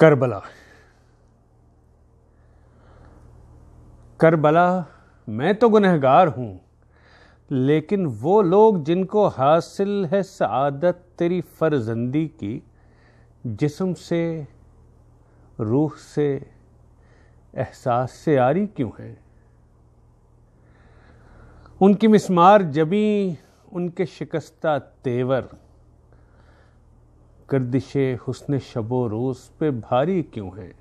کربلا کربلا میں تو گنہگار ہوں، لیکن وہ لوگ جن کو حاصل ہے سعادت تیری فرزندی کی، جسم سے، روح سے، احساس سے عاری کیوں ہیں؟ ان کی مسمار جبیں، ان کے شکستہ تیور، گردش حسن شب و روز پہ بھاری کیوں ہیں؟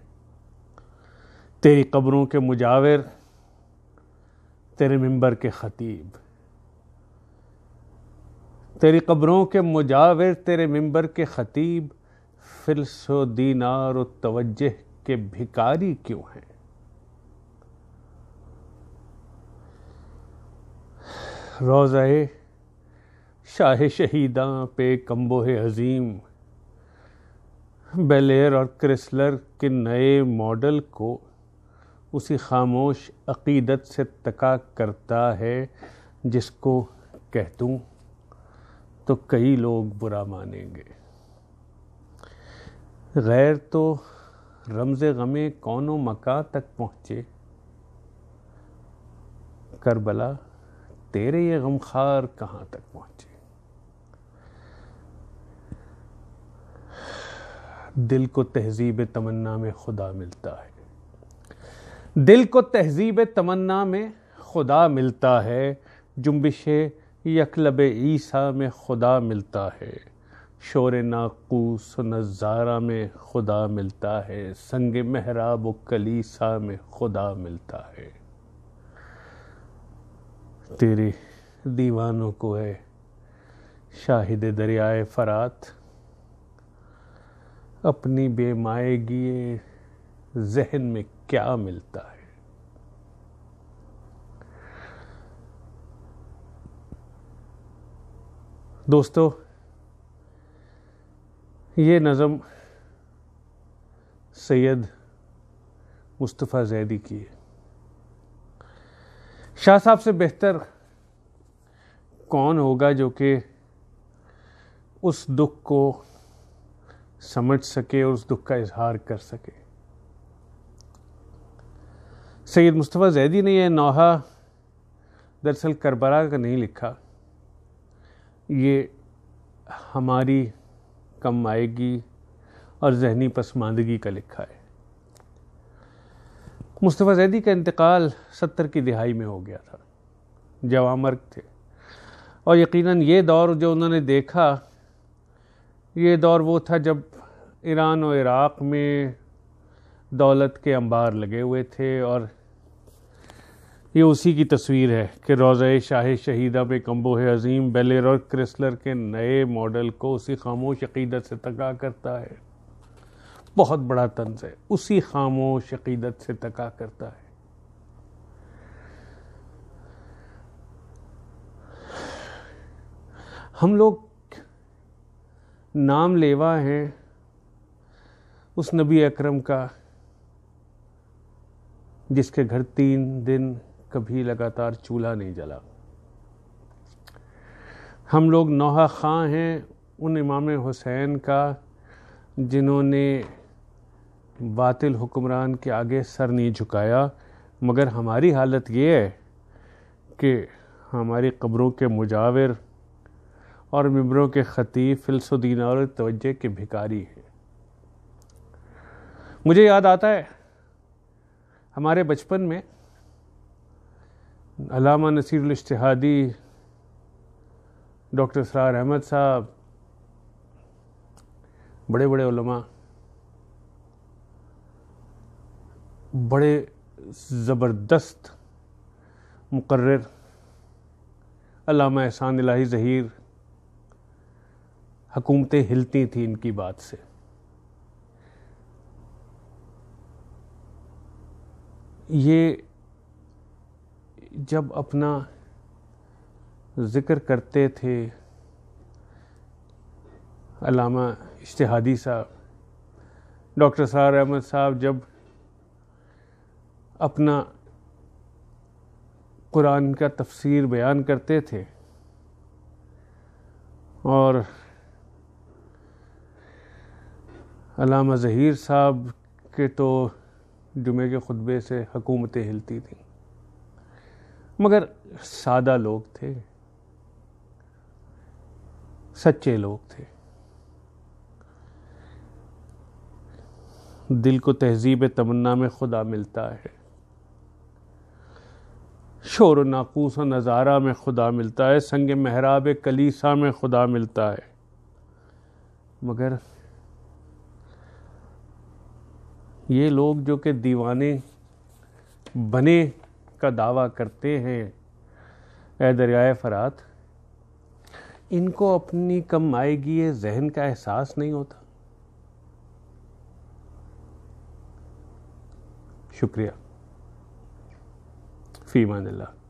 تیری قبروں کے مجاور، تیرے منبر کے خطیب، تیری قبروں کے مجاور، تیرے منبر کے خطیب، فلس و دینار و توجہ کے بھکاری کیوں ہیں؟ روضہ شاہ شہیداں پہ کمبوہ عظیم، بیل ایئر اور کرسلر کے نئے ماڈل کو اسی خاموش عقیدت سے تکا کرتا ہے جس کو کہہ دوں تو کئی لوگ برا مانیں گے۔ غیر تو رمز غم کون و مکاں تک پہنچے، کربلا تیرے یہ غمخوار کہاں تک پہنچے؟ دل کو تہذیب تمنا میں خدا ملتا ہے، دل کو تہذیب تمنا میں خدا ملتا ہے، جنبش یکلب عیسیٰ میں خدا ملتا ہے، شور ناقوس و نظارہ میں خدا ملتا ہے، سنگ محراب و کلیسا میں خدا ملتا ہے۔ تیرے دیوانوں کو ہے شاہد دریائے فرات، اپنی بے مائگی ذہن میں کیا ملتا ہے؟ دوستو، یہ نظم سید مصطفیٰ زیدی کی ہے۔ شاہ صاحب سے بہتر کون ہوگا جو کہ اس دکھ کو سمجھ سکے اور اس دکھ کا اظہار کر سکے۔ سید مصطفیٰ زیدی نے یہ نوحہ دراصل کربلا کا نہیں لکھا، یہ ہماری کم مائگی اور ذہنی پسماندگی کا لکھا ہے۔ مصطفیٰ زیدی کا انتقال 70 کی دہائی میں ہو گیا تھا، جوان مرگ تھے، اور یقیناً یہ دور جو انہوں نے دیکھا، یہ دور وہ تھا جب ایران و عراق میں دولت کے انبار لگے ہوئے تھے، اور یہ اسی کی تصویر ہے کہ روضہ شاہ شہیدہ پہ کمبوہ عظیم بیل ایئر اور کرسلر کے نئے ماڈل کو اسی خاموش عقیدت سے تکا کرتا ہے۔ بہت بڑا طنز ہے، اسی خاموش عقیدت سے تکا کرتا ہے۔ ہم لوگ نام لیوا ہیں اس نبی اکرم کا جس کے گھر 3 دن کبھی لگاتار چولہا نہیں جلا۔ ہم لوگ نوحہ خواں ہیں ان امام حسین کا جنہوں نے باطل حکمران کے آگے سر نہیں جھکایا، مگر ہماری حالت یہ ہے کہ ہماری قبروں کے مجاور اور منبروں کے خطیب فلس و دینار اور توجہ کے بھکاری ہیں۔ مجھے یاد آتا ہے ہمارے بچپن میں علامہ نصیر الاجتہادی، ڈاکٹر اسرار احمد صاحب، بڑے بڑے علماء، بڑے زبردست مقرر، علامہ احسان الہی ظہیر، حکومتیں ہلتی تھیں ان کی بات سے۔ یہ جب اپنا ذکر کرتے تھے علامہ اجتہادی صاحب، ڈاکٹر اسرار احمد صاحب جب اپنا قرآن کا تفسیر بیان کرتے تھے اور علامہ ظہیر صاحب کے تو جمعے کے خطبے سے حکومتیں ہلتی تھیں، مگر سادہ لوگ تھے، سچے لوگ تھے، دل کو تہذیب تمنا میں خدا ملتا ہے، شور و ناقوس و نظارہ میں خدا ملتا ہے، سنگ محراب کلیسا میں خدا ملتا ہے، مگر یہ لوگ جو کہ دیوانے بنے کا دعویٰ کرتے ہیں اے دریائے فرات، ان کو اپنی کم مائگی ذہن کا احساس نہیں ہوتا۔ شکریہ، فی امان اللہ۔